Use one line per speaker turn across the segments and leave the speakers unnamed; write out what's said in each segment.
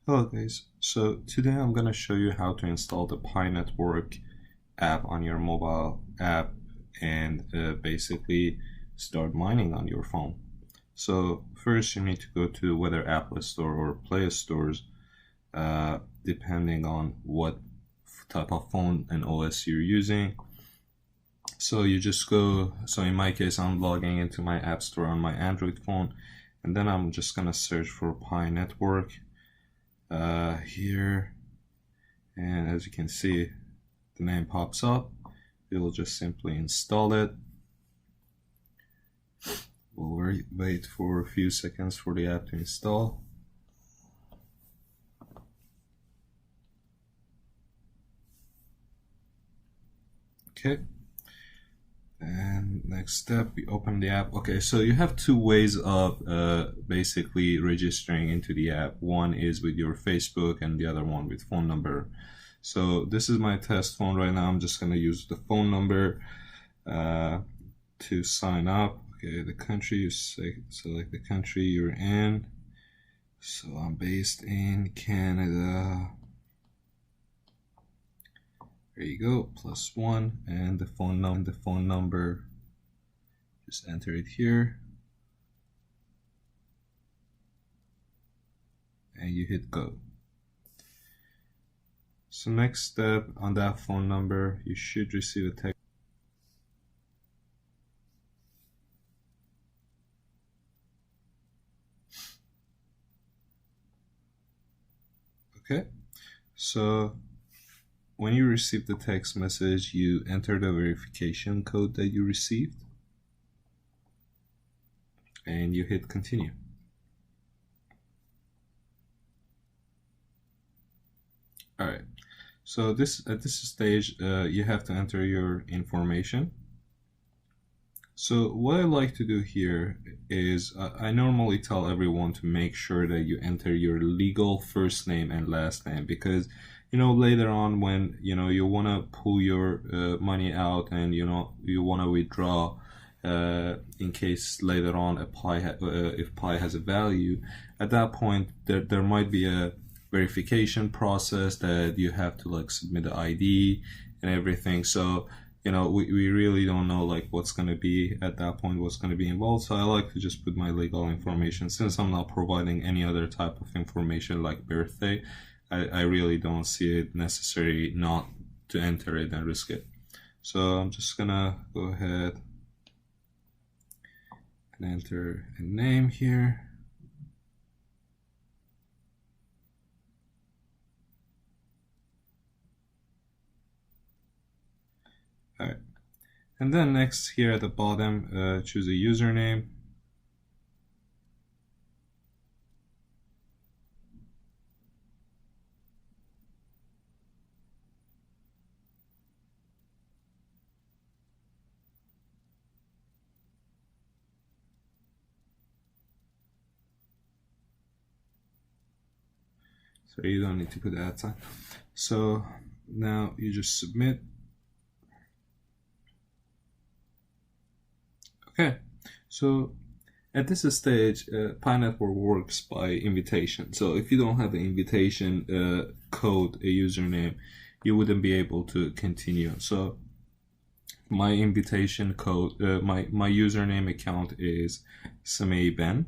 Hello guys, so today I'm going to show you how to install the Pi Network app on your mobile app and basically start mining on your phone. So first you need to go to whether Apple Store or Play Stores, depending on what type of phone and OS you're using. So you just go, so in my case I'm logging into my App Store on my Android phone, and then I'm just going to search for Pi Network here, and as you can see the name pops up. We will just simply install it. We'll wait for a few seconds for the app to install. Okay, and next step, we open the app. Okay, so you have two ways of basically registering into the app. One is with your Facebook and the other one with phone number. So this is my test phone right now. I'm just going to use the phone number to sign up. Okay, the country, you select the country you're in. So I'm based in Canada. There you go, +1, and the phone number, just enter it here, and you hit go. So next step, on that phone number you should receive a text. Okay, so when you receive the text message, you enter the verification code that you received and you hit continue. Alright, so at this stage you have to enter your information. So what I like to do here is I normally tell everyone to make sure that you enter your legal first name and last name, because later on when you want to pull your money out and you want to withdraw, in case later on if Pi has a value, at that point there might be a verification process that you have to submit the ID and everything. So we really don't know what's going to be at that point, what's going to be involved. So I like to just put my legal information, since I'm not providing any other type of information like birthday. I really don't see it necessary not to enter it and risk it. So I'm just gonna go ahead and enter a name here. Alright, and then next here at the bottom, choose a username. So you don't need to put that sign. So now you just submit. Okay, so at this stage, Pi Network works by invitation. So if you don't have an invitation code, a username, you wouldn't be able to continue. So my invitation code, my username account is Samei Ben.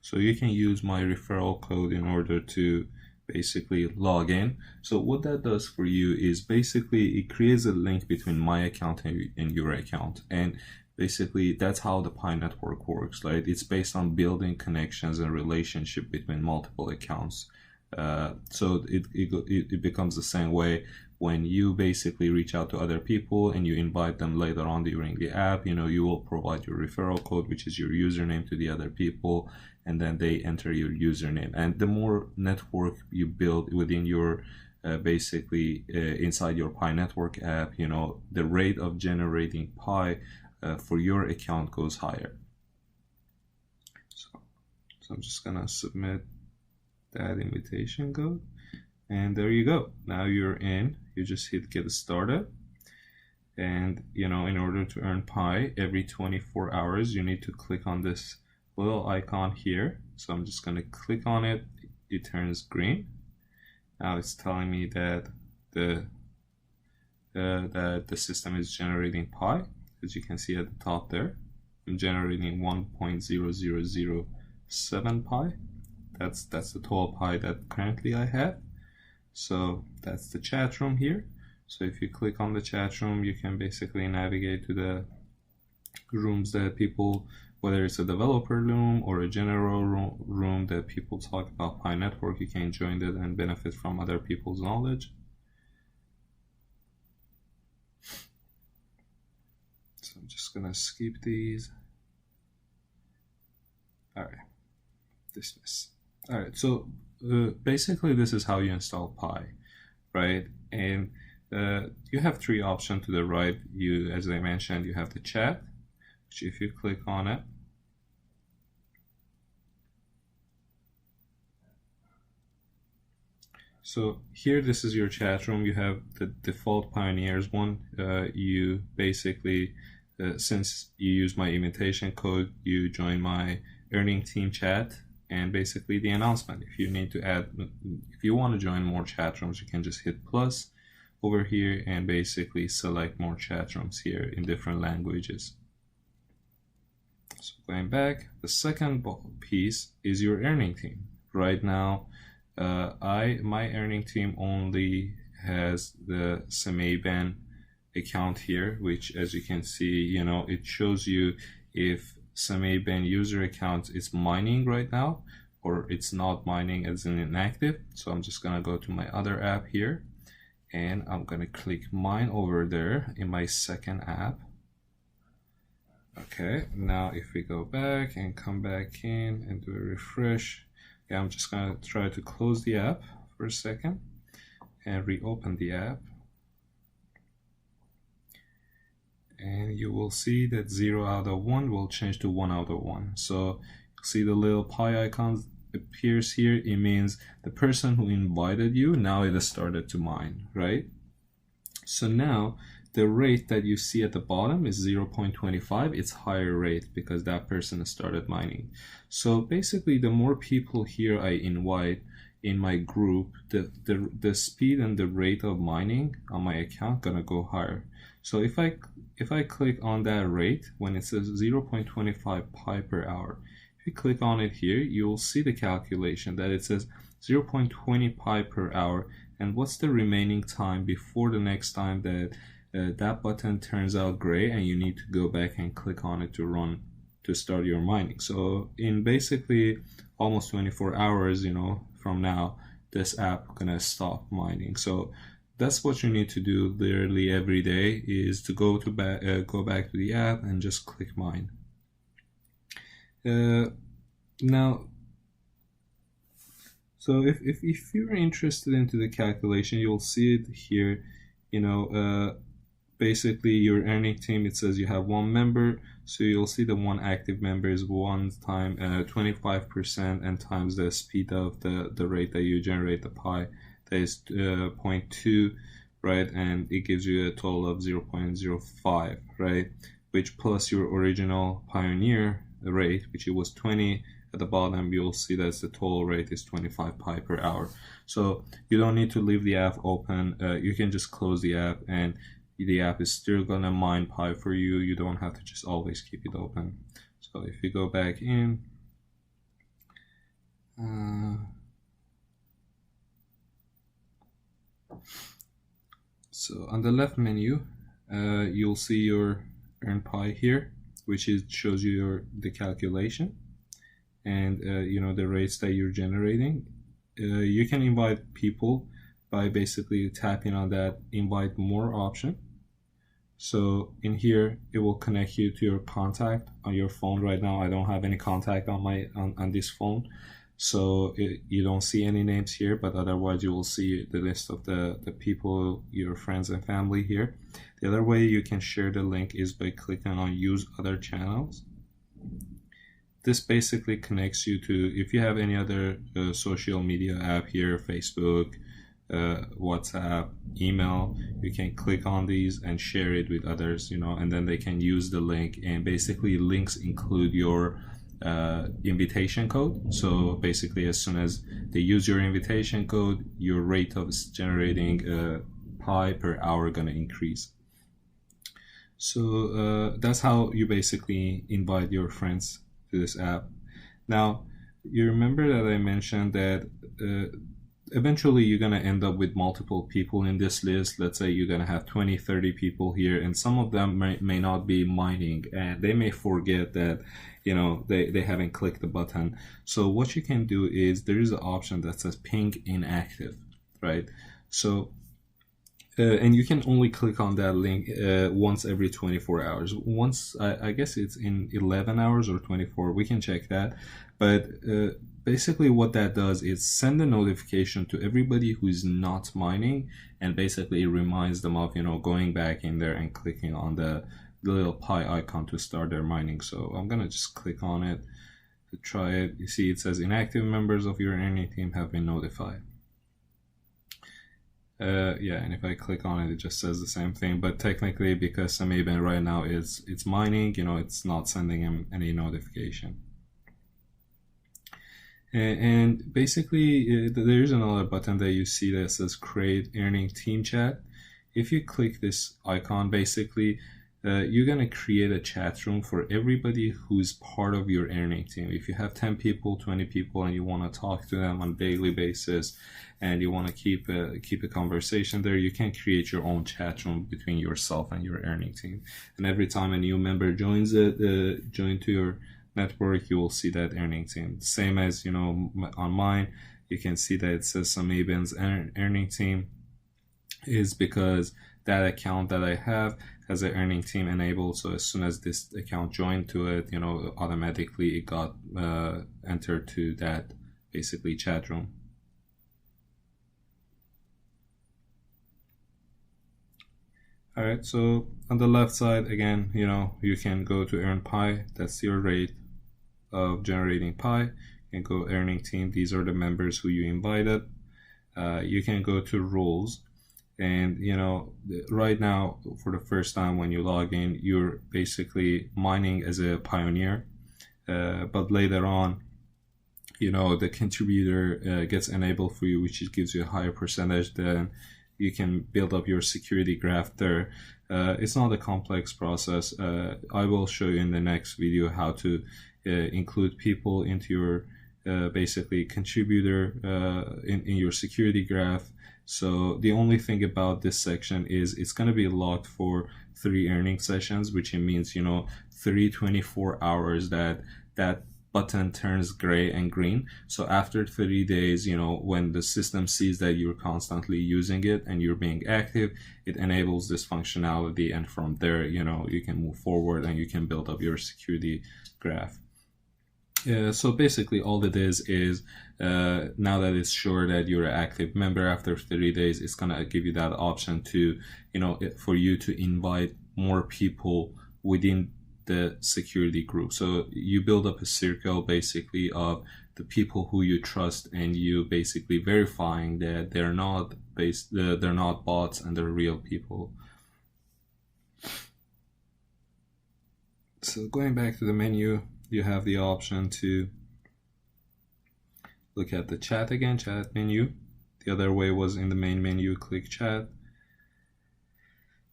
So you can use my referral code in order to basically log in. So what that does for you is basically it creates a link between my account and your account, and basically that's how the Pi Network works, right? It's based on building connections and relationship between multiple accounts. So it becomes the same way when you basically reach out to other people and you invite them later on during the app. You will provide your referral code, which is your username, to the other people, and then they enter your username. And the more network you build within your basically inside your Pi Network app, the rate of generating Pi for your account goes higher. So I'm just gonna submit that invitation code, and there you go. Now you're in. You just hit get started, and in order to earn Pi every 24 hours you need to click on this little icon here. So I'm just going to click on it. It turns green. Now it's telling me that the system is generating pi. As you can see at the top there, I'm generating 1.0007 pi. That's the total pi that currently I have. So that's the chat room here. So if you click on the chat room, you can basically navigate to the rooms that people, whether it's a developer room or a general room that people talk about Pi Network, you can join that and benefit from other people's knowledge. So I'm just gonna skip these. All right, dismiss. All right, so basically this is how you install Pi, right? And you have three options to the right. As I mentioned, you have the chat, which if you click on it, so here, this is your chat room. You have the default Pioneers one. You basically, since you use my invitation code, you join my earning team chat, and basically the announcement. If you need to add, if you want to join more chat rooms, you can just hit plus over here and basically select more chat rooms here in different languages. So going back, the second piece is your earning team. Right now, my earning team only has the Sameyben account here, which, as you can see, it shows you if Sameyben user account is mining right now or it's not mining as an inactive. So I'm just gonna go to my other app here, and I'm gonna click mine over there in my second app. Okay, now if we go back and come back in and do a refresh, I'm just gonna try to close the app for a second and reopen the app, and you will see that 0 out of 1 will change to 1 out of 1. So you see the little pi icon appears here. It means the person who invited you, now it has started to mine, right? So now the rate that you see at the bottom is 0.25. It's higher rate because that person started mining. So basically, the more people here I invite in my group, the speed and the rate of mining on my account gonna go higher. So if I click on that rate, when it says 0.25 pi per hour, if you click on it here, you will see the calculation that it says 0.20 pi per hour, and what's the remaining time before the next time that that button turns out gray and you need to go back and click on it to start your mining. So in basically almost 24 hours, from now, this app gonna stop mining. So that's what you need to do literally every day, is to go back to the app and just click mine. Now, so if you're interested into the calculation, you'll see it here. Basically your earning team, it says you have one member, so you'll see the one active member is 1 time 25% and times the speed of the rate that you generate the pi, that is 0.2, right? And it gives you a total of 0.05, right? Which plus your original Pioneer rate, which it was 20. At the bottom, you'll see that the total rate is 25 pi per hour. So you don't need to leave the app open. You can just close the app, and the app is still gonna mine pi for you. You don't have to just always keep it open. So if you go back in, so on the left menu, you'll see your earn pi here, which shows you the calculation and the rates that you're generating. You can invite people by basically tapping on that invite more option. So in here, it will connect you to your contact on your phone. Right now, I don't have any contact on this phone, so you don't see any names here, but otherwise you will see the list of the people, your friends and family here. The other way you can share the link is by clicking on use other channels. This basically connects you to, if you have any other social media app here, Facebook, WhatsApp, email, you can click on these and share it with others, and then they can use the link. And basically links include your invitation code. So basically, as soon as they use your invitation code, your rate of generating pi per hour gonna increase. So that's how you basically invite your friends to this app. Now, you remember that I mentioned that eventually you're going to end up with multiple people in this list. Let's say you're going to have 20, 30 people here, and some of them may not be mining, and they may forget that, you know, they haven't clicked the button. So what you can do is there is an option that says ping inactive, right? So and you can only click on that link once every 24 hours. Once, I guess it's in 11 hours or 24. We can check that. But basically what that does is send a notification to everybody who's not mining, and basically it reminds them of, you know, going back in there and clicking on the little pi icon to start their mining. So I'm going to just click on it to try it. You see it says inactive members of your earning team have been notified. Yeah, and if I click on it, it just says the same thing. But technically, because Samaben right now it's mining, you know, it's not sending him any notification. And basically, there's another button that you see that says Create Earning Team Chat. If you click this icon, basically, you're gonna create a chat room for everybody who's part of your earning team. If you have 10 people, 20 people, and you want to talk to them on a daily basis, and you want to keep a conversation there, you can create your own chat room between yourself and your earning team. And every time a new member joins to your network, you will see that earning team. Same as, you know, on mine, you can see that it says Samaben's earning team, is because that account that I have has an earning team enabled. So as soon as this account joined to it, you know, automatically it got entered to that basically chat room. All right, so on the left side, again, you know, you can go to earn pi. That's your rate of generating pi. You can go earning team. These are the members who you invited. You can go to rules. And, you know, right now, for the first time when you log in, you're basically mining as a pioneer. But later on, you know, the contributor gets enabled for you, which gives you a higher percentage. Then you can build up your security graph there. It's not a complex process. I will show you in the next video how to include people into your basically contributor in your security graph. So the only thing about this section is it's going to be locked for 3 earning sessions, which means, you know, 3 24 hours that button turns gray and green. So after 30 days, you know, when the system sees that you're constantly using it and you're being active, it enables this functionality, and from there, you know, you can move forward and you can build up your security graph. So basically all it is now that it's sure that you're an active member after 30 days, it's gonna give you that option to, you know, for you to invite more people within the security group. So you build up a circle basically of the people who you trust, and you basically verifying that they're not bots and they're real people. So going back to the menu, you have the option to look at the chat again, chat menu. The other way was in the main menu, click chat.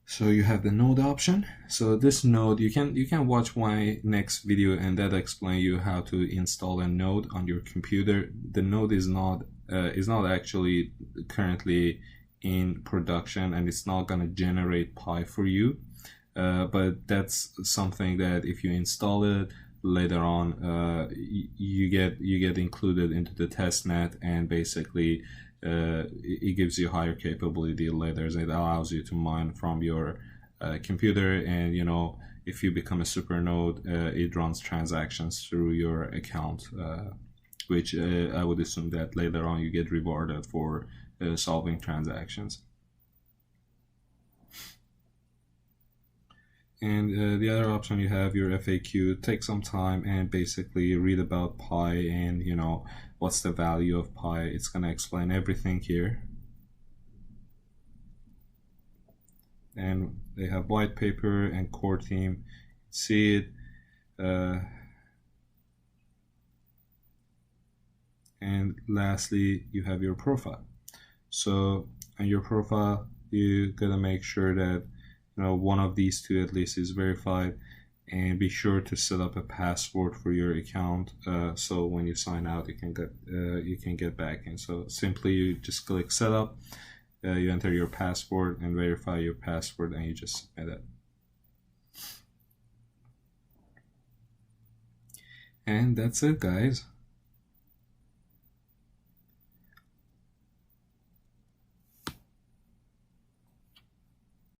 So you have the node option. So this node, you can watch my next video and that explain you how to install a node on your computer. The node is not actually currently in production, and it's not gonna generate pi for you. But that's something that if you install it later on, you get included into the testnet, and basically it gives you higher capability later. It allows you to mine from your computer, and, you know, if you become a super node, it runs transactions through your account, which I would assume that later on you get rewarded for solving transactions. And the other option, you have your FAQ. Take some time and basically read about pi, and, you know, what's the value of pi. It's going to explain everything here. And they have white paper and core team. See it. and lastly you have your profile. So on your profile you gotta make sure that one of these two at least is verified, and be sure to set up a password for your account, so when you sign out you can get back in. So simply you just click setup, you enter your password and verify your password, and you just submit it. And that's it, guys.